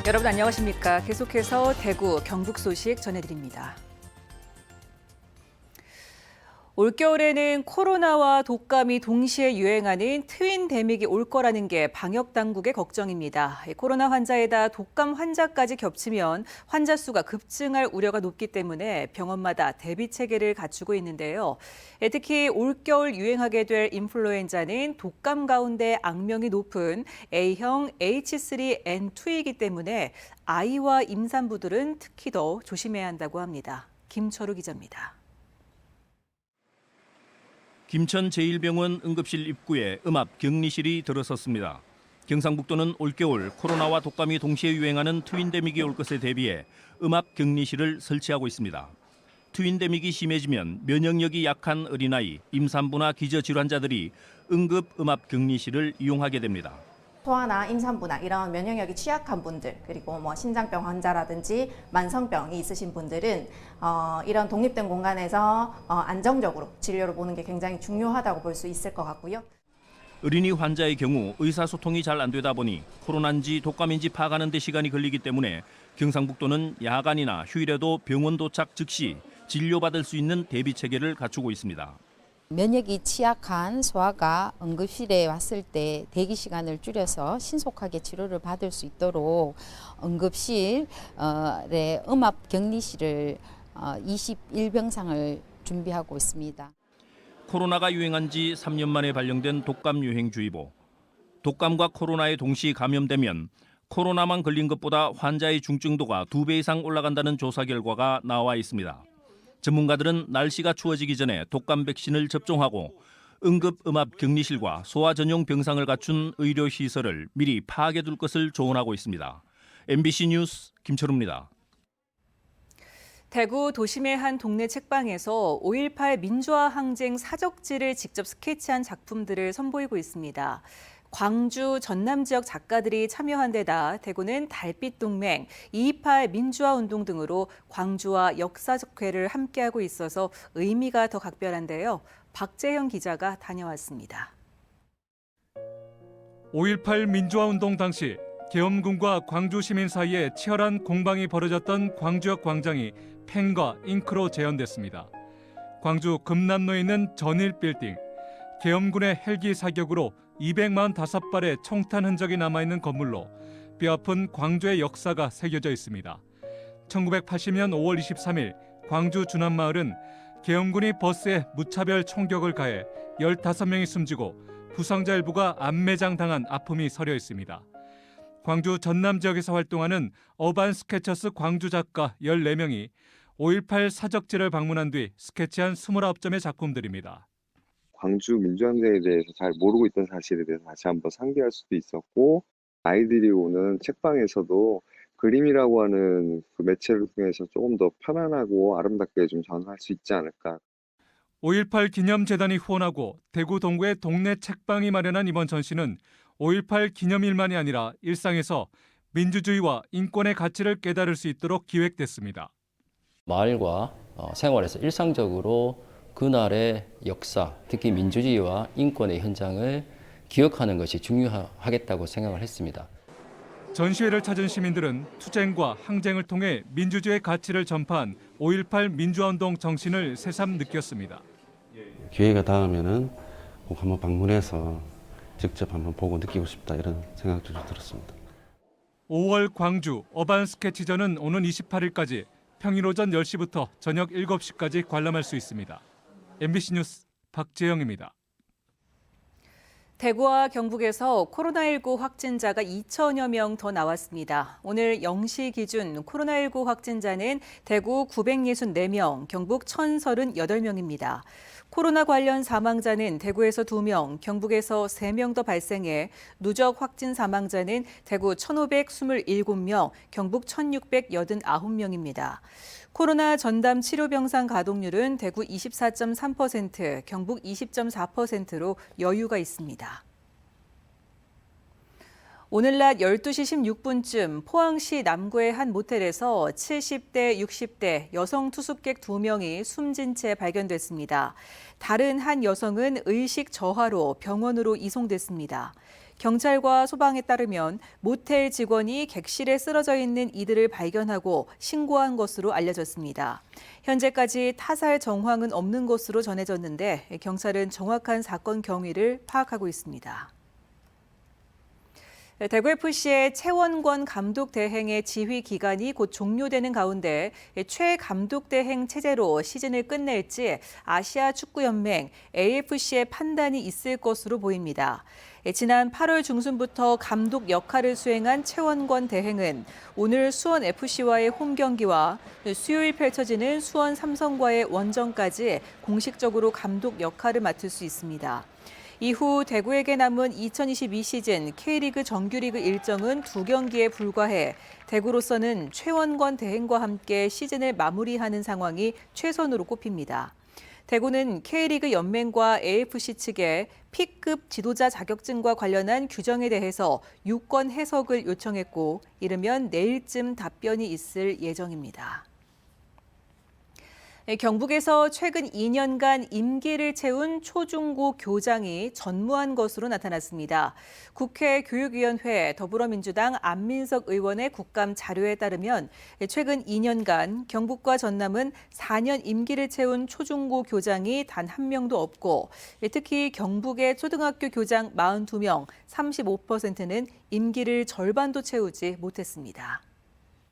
여러분 안녕하십니까? 계속해서 대구, 경북 소식 전해드립니다. 올겨울에는 코로나와 독감이 동시에 유행하는 트윈데믹이 올 거라는 게 방역 당국의 걱정입니다. 코로나 환자에다 독감 환자까지 겹치면 환자 수가 급증할 우려가 높기 때문에 병원마다 대비 체계를 갖추고 있는데요. 특히 올겨울 유행하게 될 인플루엔자는 독감 가운데 악명이 높은 A형 H3N2이기 때문에 아이와 임산부들은 특히 더 조심해야 한다고 합니다. 김철우 기자입니다. 김천 제1병원 응급실 입구에 음압 격리실이 들어섰습니다. 경상북도는 올겨울 코로나와 독감이 동시에 유행하는 트윈데믹이 올 것에 대비해 음압 격리실을 설치하고 있습니다. 트윈데믹이 심해지면 면역력이 약한 어린아이, 임산부나 기저질환자들이 응급 음압 격리실을 이용하게 됩니다. 소아나 임산부나 이런 면역력이 취약한 분들, 그리고 신장병 환자라든지 만성병이 있으신 분들은 이런 독립된 공간에서 안정적으로 진료를 보는 게 굉장히 중요하다고 볼 수 있을 것 같고요. 어린이 환자의 경우 의사소통이 잘 안 되다 보니 코로나인지 독감인지 파악하는 데 시간이 걸리기 때문에 경상북도는 야간이나 휴일에도 병원 도착 즉시 진료받을 수 있는 대비 체계를 갖추고 있습니다. 면역이 취약한 소아가 응급실에 왔을 때 대기 시간을 줄여서 신속하게 치료를 받을 수 있도록 응급실에 음압 격리실을 21병상을 준비하고 있습니다. 코로나가 유행한 지 3년 만에 발령된 독감 유행주의보. 독감과 코로나에 동시 감염되면 코로나만 걸린 것보다 환자의 중증도가 2배 이상 올라간다는 조사 결과가 나와 있습니다. 전문가들은 날씨가 추워지기 전에 독감 백신을 접종하고 응급 음압 격리실과 소아 전용 병상을 갖춘 의료 시설을 미리 파악해 둘 것을 조언하고 있습니다. MBC 뉴스 김철우입니다. 대구 도심의 한 동네 책방에서 5.18 민주화 항쟁 사적지를 직접 스케치한 작품들을 선보이고 있습니다. 광주, 전남 지역 작가들이 참여한 데다 대구는 달빛 동맹, 2.28 민주화 운동 등으로 광주와 역사적 궤를 함께하고 있어서 의미가 더 각별한데요. 박재형 기자가 다녀왔습니다. 5.18 민주화 운동 당시 계엄군과 광주 시민 사이에 치열한 공방이 벌어졌던 광주역 광장이 펜과 잉크로 재현됐습니다. 광주 금남로에 있는 전일 빌딩, 계엄군의 헬기 사격으로 245발의 총탄 흔적이 남아있는 건물로 뼈아픈 광주의 역사가 새겨져 있습니다. 1980년 5월 23일 광주 주남마을은 계엄군이 버스에 무차별 총격을 가해 15명이 숨지고 부상자 일부가 안매장당한 아픔이 서려 있습니다. 광주 전남 지역에서 활동하는 어반 스케쳐스 광주 작가 14명이 5.18 사적지를 방문한 뒤 스케치한 29점의 작품들입니다. 광주 민주항쟁에 대해서 잘 모르고 있던 사실에 대해서 다시 한번 상기할 수도 있었고, 아이들이 오는 책방에서도 그림이라고 하는 그 매체를 통해서 조금 더 편안하고 아름답게 좀 전할 수 있지 않을까. 5.18 기념재단이 후원하고 대구 동구의 동네 책방이 마련한 이번 전시는 5.18 기념일만이 아니라 일상에서 민주주의와 인권의 가치를 깨달을 수 있도록 기획됐습니다. 마을과 생활에서 일상적으로 그날의 역사, 특히 민주주의와 인권의 현장을 기억하는 것이 중요하겠다고 생각을 했습니다. 전시회를 찾은 시민들은 투쟁과 항쟁을 통해 민주주의의 가치를 전파한 5.18 민주화운동 정신을 새삼 느꼈습니다. 기회가 닿으면은 꼭 한번 방문해서 직접 한번 보고 느끼고 싶다 이런 생각도 좀 들었습니다. 5월 광주 어반 스케치전은 오는 28일까지 평일 오전 10시부터 저녁 7시까지 관람할 수 있습니다. MBC 뉴스 박재영입니다. 대구와 경북에서 코로나19 확진자가 2천여 명 더 나왔습니다. 오늘 0시 기준 코로나19 확진자는 대구 964명, 경북 1,038명입니다. 코로나 관련 사망자는 대구에서 2명, 경북에서 3명 더 발생해 누적 확진 사망자는 대구 1,527명, 경북 1,689명입니다. 코로나 전담 치료병상 가동률은 대구 24.3%, 경북 20.4%로 여유가 있습니다. 오늘 낮 12시 16분쯤 포항시 남구의 한 모텔에서 70대, 60대 여성 투숙객 2명이 숨진 채 발견됐습니다. 다른 한 여성은 의식 저하로 병원으로 이송됐습니다. 경찰과 소방에 따르면 모텔 직원이 객실에 쓰러져 있는 이들을 발견하고 신고한 것으로 알려졌습니다. 현재까지 타살 정황은 없는 것으로 전해졌는데 경찰은 정확한 사건 경위를 파악하고 있습니다. 대구FC의 최원권 감독 대행의 지휘 기간이 곧 종료되는 가운데 최 감독 대행 체제로 시즌을 끝낼지 아시아 축구연맹 AFC의 판단이 있을 것으로 보입니다. 지난 8월 중순부터 감독 역할을 수행한 최원권 대행은 오늘 수원FC와의 홈 경기와 수요일 펼쳐지는 수원 삼성과의 원정까지 공식적으로 감독 역할을 맡을 수 있습니다. 이후 대구에게 남은 2022 시즌 K리그 정규리그 일정은 2경기에 불과해 대구로서는 최원권 대행과 함께 시즌을 마무리하는 상황이 최선으로 꼽힙니다. 대구는 K리그 연맹과 AFC 측에 P급 지도자 자격증과 관련한 규정에 대해서 유권 해석을 요청했고 이르면 내일쯤 답변이 있을 예정입니다. 경북에서 최근 2년간 임기를 채운 초중고 교장이 전무한 것으로 나타났습니다. 국회 교육위원회 더불어민주당 안민석 의원의 국감 자료에 따르면 최근 2년간 경북과 전남은 4년 임기를 채운 초중고 교장이 단 한 명도 없고 특히 경북의 초등학교 교장 42명, 35%는 임기를 절반도 채우지 못했습니다.